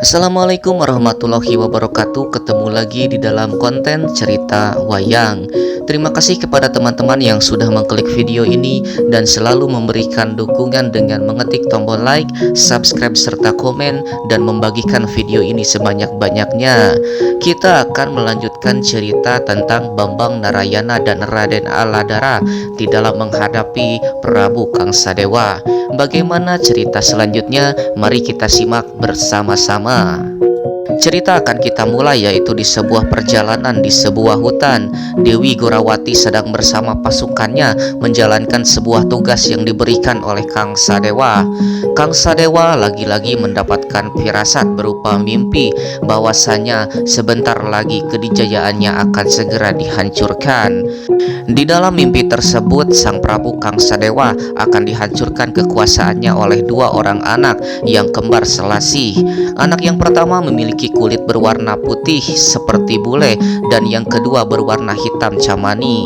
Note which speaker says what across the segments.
Speaker 1: Assalamualaikum warahmatullahi wabarakatuh. Ketemu lagi di dalam konten cerita wayang. Terima kasih kepada teman-teman yang sudah mengklik video ini dan selalu memberikan dukungan dengan mengetik tombol like, subscribe serta komen dan membagikan video ini sebanyak-banyaknya. Kita akan melanjutkan cerita tentang Bambang Narayana dan Raden Aladara di dalam menghadapi Prabu Kangsadewa. Bagaimana cerita selanjutnya? Mari kita simak bersama-sama. Cerita akan kita mulai yaitu di sebuah perjalanan di sebuah hutan. Dewi Gorawati sedang bersama pasukannya menjalankan sebuah tugas yang diberikan oleh Kangsadewa. Kangsadewa lagi-lagi mendapatkan firasat berupa mimpi bahwasanya sebentar lagi kedijayaannya akan segera dihancurkan. Di dalam mimpi tersebut, Sang Prabu Kangsadewa akan dihancurkan kekuasaannya oleh dua orang anak yang kembar selasih. Anak yang pertama memiliki kulit berwarna putih seperti bule dan yang kedua berwarna hitam camani.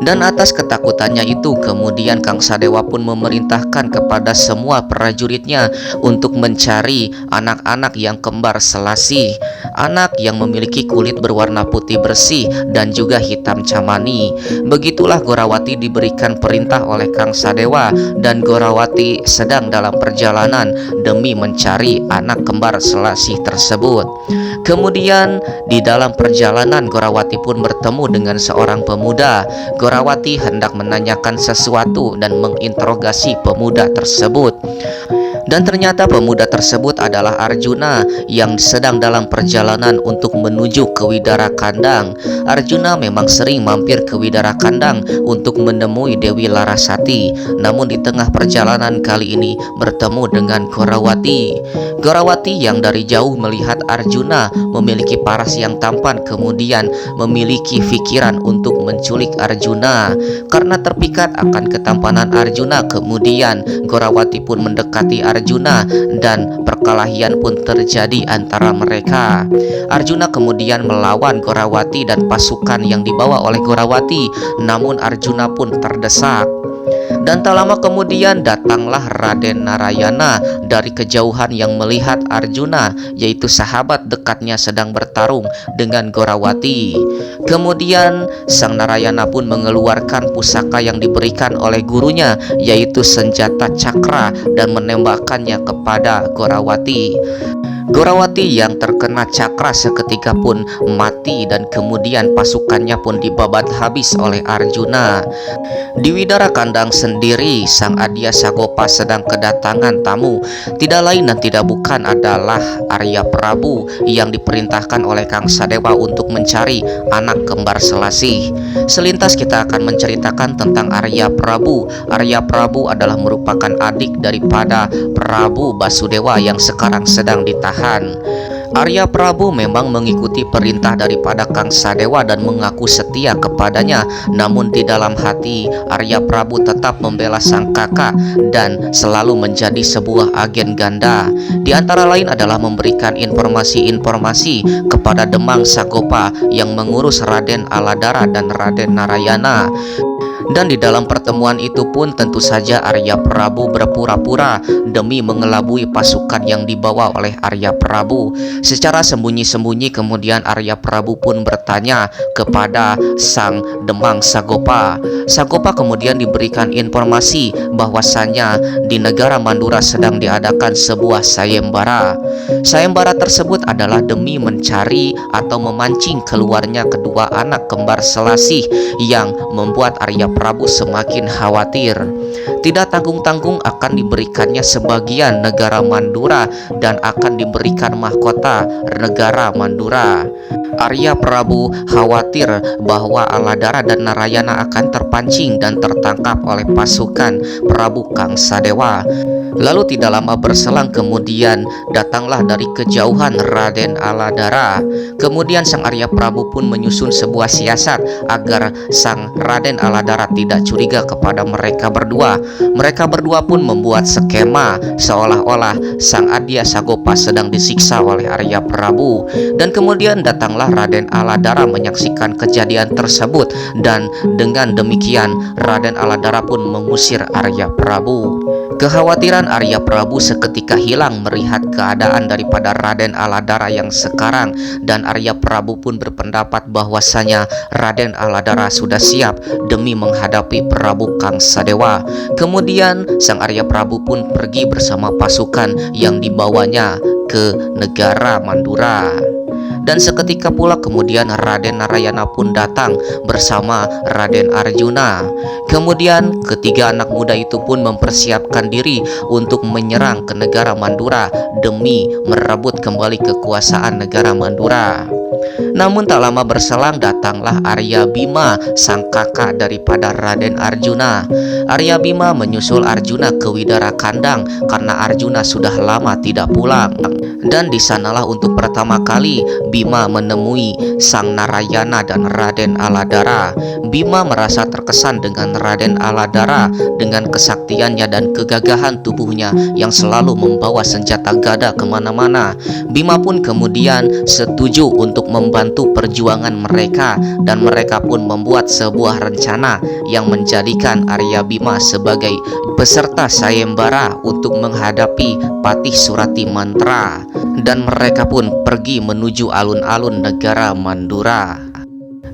Speaker 1: Dan atas ketakutannya itu kemudian Kangsadewa pun memerintahkan kepada semua prajuritnya untuk mencari anak-anak yang kembar selasih, anak yang memiliki kulit berwarna putih bersih dan juga hitam camani. Begitulah Gorawati diberikan perintah oleh Kangsadewa dan Gorawati sedang dalam perjalanan demi mencari anak kembar selasih tersebut. Kemudian di dalam perjalanan Gorawati pun bertemu dengan seorang pemuda. Gorawati hendak menanyakan sesuatu dan menginterogasi pemuda tersebut. Dan ternyata pemuda tersebut adalah Arjuna yang sedang dalam perjalanan untuk menuju ke Widara Kandang. Arjuna memang sering mampir ke Widara Kandang untuk menemui Dewi Larasati. Namun di tengah perjalanan kali ini bertemu dengan Gorawati. Gorawati yang dari jauh melihat Arjuna memiliki paras yang tampan kemudian memiliki pikiran untuk menculik Arjuna. Karena terpikat akan ketampanan Arjuna, kemudian Gorawati pun mendekati Arjuna dan perkelahian pun terjadi antara mereka. Arjuna kemudian melawan Gorawati dan pasukan yang dibawa oleh Gorawati, namun Arjuna pun terdesak. Dan tak lama kemudian datanglah Raden Narayana dari kejauhan yang melihat Arjuna, yaitu sahabat dekatnya sedang bertarung dengan Gorawati. Kemudian Sang Narayana pun mengeluarkan pusaka yang diberikan oleh gurunya, yaitu senjata cakra, dan menembakkannya kepada Gorawati. Gorawati yang terkena cakra seketika pun mati dan kemudian pasukannya pun dibabat habis oleh Arjuna. Di Widara Kandang sendiri, Sang Adya Sagopa sedang kedatangan tamu. Tidak lain dan tidak bukan adalah Arya Prabu yang diperintahkan oleh Kangsadewa untuk mencari anak kembar selasih. Selintas kita akan menceritakan tentang Arya Prabu. Arya Prabu adalah merupakan adik daripada Prabu Basudewa yang sekarang sedang ditahan. Arya Prabu memang mengikuti perintah daripada Kangsadewa dan mengaku setia kepadanya. Namun di dalam hati Arya Prabu tetap membela sang kakak dan selalu menjadi sebuah agen ganda. Di antara lain adalah memberikan informasi-informasi kepada Demang Sagopa yang mengurus Raden Aladara dan Raden Narayana. Dan di dalam pertemuan itu pun tentu saja Arya Prabu berpura-pura demi mengelabui pasukan yang dibawa oleh Arya Prabu. Secara sembunyi-sembunyi kemudian Arya Prabu pun bertanya kepada Sang Demang Sagopa. Sagopa kemudian diberikan informasi bahwasannya di negara Mandura sedang diadakan sebuah sayembara. Sayembara tersebut adalah demi mencari atau memancing keluarnya kedua anak kembar selasih yang membuat Arya Prabu semakin khawatir. Tidak tanggung-tanggung akan diberikannya sebagian negara Mandura dan akan diberikan mahkota negara Mandura. Arya Prabu khawatir bahwa Aladara dan Narayana akan terpancing dan tertangkap oleh pasukan Prabu Kangsadewa. Lalu tidak lama berselang kemudian datanglah dari kejauhan Raden Aladara. Kemudian Sang Arya Prabu pun menyusun sebuah siasat agar Sang Raden Aladara tidak curiga kepada mereka berdua. Mereka berdua pun membuat skema seolah-olah Sang Adya Sagopa sedang disiksa oleh Arya Prabu. Dan kemudian datanglah Raden Aladara menyaksikan kejadian tersebut, dan dengan demikian Raden Aladara pun mengusir Arya Prabu. Kekhawatiran Arya Prabu seketika hilang melihat keadaan daripada Raden Aladara yang sekarang, dan Arya Prabu pun berpendapat bahwasanya Raden Aladara sudah siap demi menghadapi Prabu Kangsadewa. Kemudian sang Arya Prabu pun pergi bersama pasukan yang dibawanya ke negara Mandura. Dan seketika pula kemudian Raden Narayana pun datang bersama Raden Arjuna. Kemudian ketiga anak muda itu pun mempersiapkan diri untuk menyerang ke negara Mandura demi merebut kembali kekuasaan negara Mandura. Namun tak lama berselang datanglah Arya Bima, sang kakak daripada Raden Arjuna. Arya Bima menyusul Arjuna ke Widara Kandang karena Arjuna sudah lama tidak pulang. Dan di sanalah untuk pertama kali Bima menemui sang Narayana dan Raden Aladara. Bima merasa terkesan dengan Raden Aladara dengan kesaktiannya dan kegagahan tubuhnya yang selalu membawa senjata gada kemana-mana. Bima pun kemudian setuju untuk membantu perjuangan mereka, dan mereka pun membuat sebuah rencana yang menjadikan Arya Bima sebagai peserta sayembara untuk menghadapi Patih Surati Mantra, dan mereka pun pergi menuju alun-alun negara Mandura.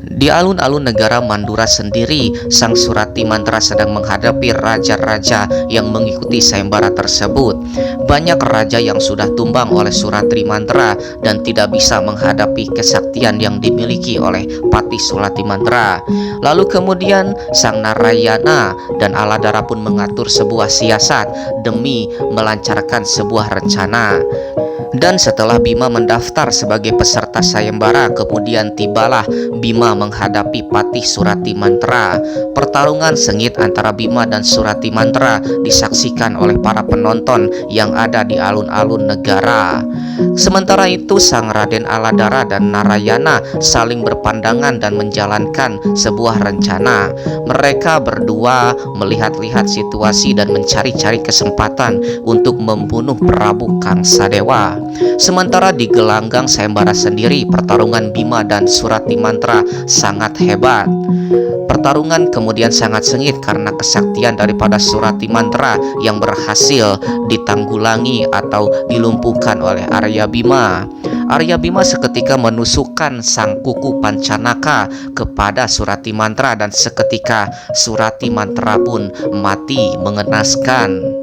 Speaker 1: Di alun-alun negara Mandura sendiri, sang Surati Mantra sedang menghadapi raja-raja yang mengikuti sayembara tersebut. Banyak raja yang sudah tumbang oleh Surati Mantra dan tidak bisa menghadapi kesaktian yang dimiliki oleh Patih Surati Mantra. Lalu kemudian sang Narayana dan Aladara pun mengatur sebuah siasat demi melancarkan sebuah rencana. Dan setelah Bima mendaftar sebagai peserta sayembara, kemudian tibalah Bima menghadapi Patih Surati Mantra. Pertarungan sengit antara Bima dan Surati Mantra disaksikan oleh para penonton yang ada di alun-alun negara. Sementara itu sang Raden Aladara dan Narayana saling berpandangan dan menjalankan sebuah rencana. Mereka berdua melihat-lihat situasi dan mencari-cari kesempatan untuk membunuh Prabu Kangsadewa. Sementara di gelanggang sayembara sendiri, pertarungan Bima dan Surati Mantra sangat hebat. Pertarungan kemudian sangat sengit karena kesaktian daripada Surati Mantra yang berhasil ditanggulangi atau dilumpuhkan oleh Arya Bima. Arya Bima seketika menusukkan sang kuku Pancanaka kepada Surati Mantra, dan seketika Surati Mantra pun mati mengenaskan.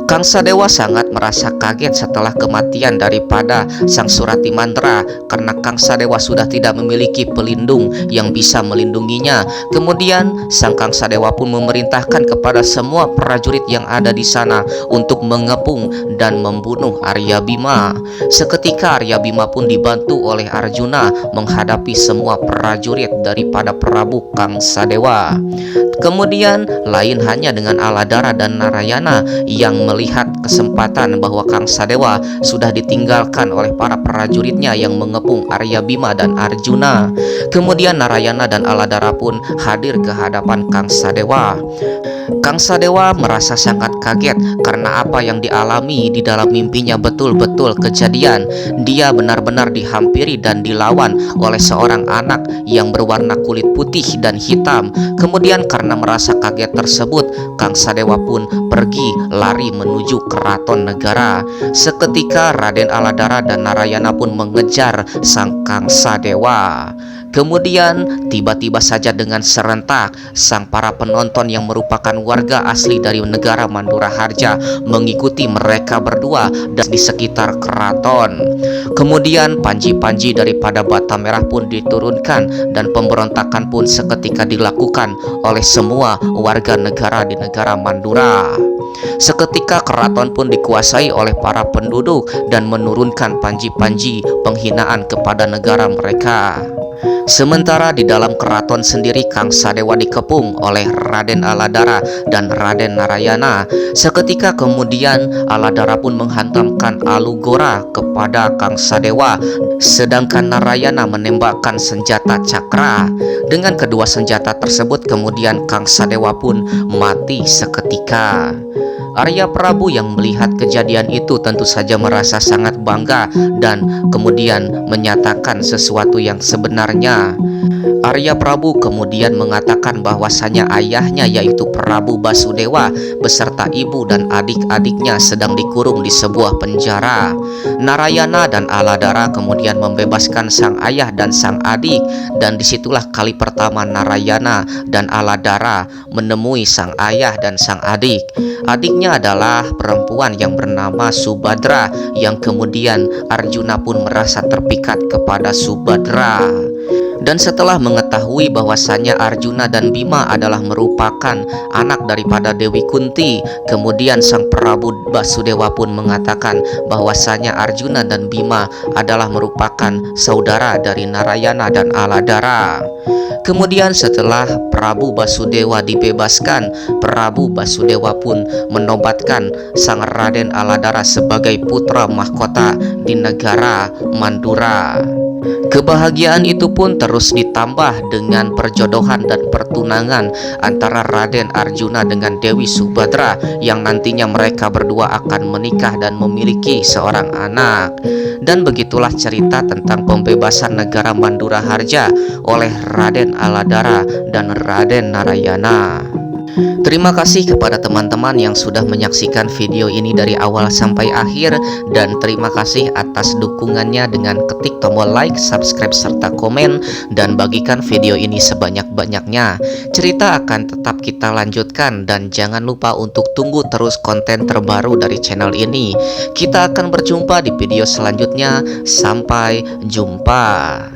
Speaker 1: Kangsadewa sangat merasa kaget setelah kematian daripada sang Surati Mantra, karena Kangsadewa sudah tidak memiliki pelindung yang bisa melindunginya. Kemudian sang Kangsadewa pun memerintahkan kepada semua prajurit yang ada di sana untuk mengepung dan membunuh Arya Bima. Seketika Arya Bima pun dibantu oleh Arjuna menghadapi semua prajurit daripada Prabu Kangsadewa. Kemudian lain hanya dengan Aladara dan Narayana yang melihat kesempatan bahwa Kangsadewa sudah ditinggalkan oleh para prajuritnya yang mengepung Arya Bima dan Arjuna. Kemudian Narayana dan Aladara pun hadir ke hadapan Kangsadewa. Kangsadewa merasa sangat kaget karena apa yang dialami di dalam mimpinya betul-betul kejadian. Dia benar-benar dihampiri dan dilawan oleh seorang anak yang berwarna kulit putih dan hitam. Kemudian karena merasa kaget tersebut, Kangsadewa pun pergi lari menuju keraton negara. Seketika Raden Aladara dan Narayana pun mengejar sang Kangsadewa. Kemudian tiba-tiba saja dengan serentak sang para penonton yang merupakan warga asli dari negara Mandura Harja mengikuti mereka berdua dan di sekitar keraton. Kemudian panji-panji daripada Bata Merah pun diturunkan dan pemberontakan pun seketika dilakukan oleh semua warga negara di negara Mandura. Seketika keraton pun dikuasai oleh para penduduk dan menurunkan panji-panji penghinaan kepada negara mereka. Sementara di dalam keraton sendiri, Kangsadewa dikepung oleh Raden Aladara dan Raden Narayana. Seketika kemudian Aladara pun menghantamkan Alugora kepada Kangsadewa, sedangkan Narayana menembakkan senjata cakra. Dengan kedua senjata tersebut kemudian Kangsadewa pun mati seketika. Arya Prabu yang melihat kejadian itu tentu saja merasa sangat bangga dan kemudian menyatakan sesuatu yang sebenarnya. Arya Prabu kemudian mengatakan bahwasanya ayahnya yaitu Prabu Basudewa beserta ibu dan adik-adiknya sedang dikurung di sebuah penjara. Narayana dan Aladara kemudian membebaskan sang ayah dan sang adik, dan disitulah kali pertama Narayana dan Aladara menemui sang ayah dan sang adik. Adiknya adalah perempuan yang bernama Subadra, yang kemudian Arjuna pun merasa terpikat kepada Subadra. Dan setelah mengetahui bahwasannya Arjuna dan Bima adalah merupakan anak daripada Dewi Kunti, kemudian sang Prabu Basudewa pun mengatakan bahwasannya Arjuna dan Bima adalah merupakan saudara dari Narayana dan Aladara. Kemudian setelah Prabu Basudewa dibebaskan, Prabu Basudewa pun menobatkan sang Raden Aladara sebagai putra mahkota di negara Mandura. Kebahagiaan itu pun terus ditambah dengan perjodohan dan pertunangan antara Raden Arjuna dengan Dewi Subadra, yang nantinya mereka berdua akan menikah dan memiliki seorang anak. Dan begitulah cerita tentang pembebasan negara Mandura Harja oleh Raden Aladara dan Raden Narayana. Terima kasih kepada teman-teman yang sudah menyaksikan video ini dari awal sampai akhir, dan terima kasih atas dukungannya dengan ketik tombol like, subscribe, serta komen, dan bagikan video ini sebanyak-banyaknya. Cerita akan tetap kita lanjutkan, dan jangan lupa untuk tunggu terus konten terbaru dari channel ini. Kita akan berjumpa di video selanjutnya. Sampai jumpa.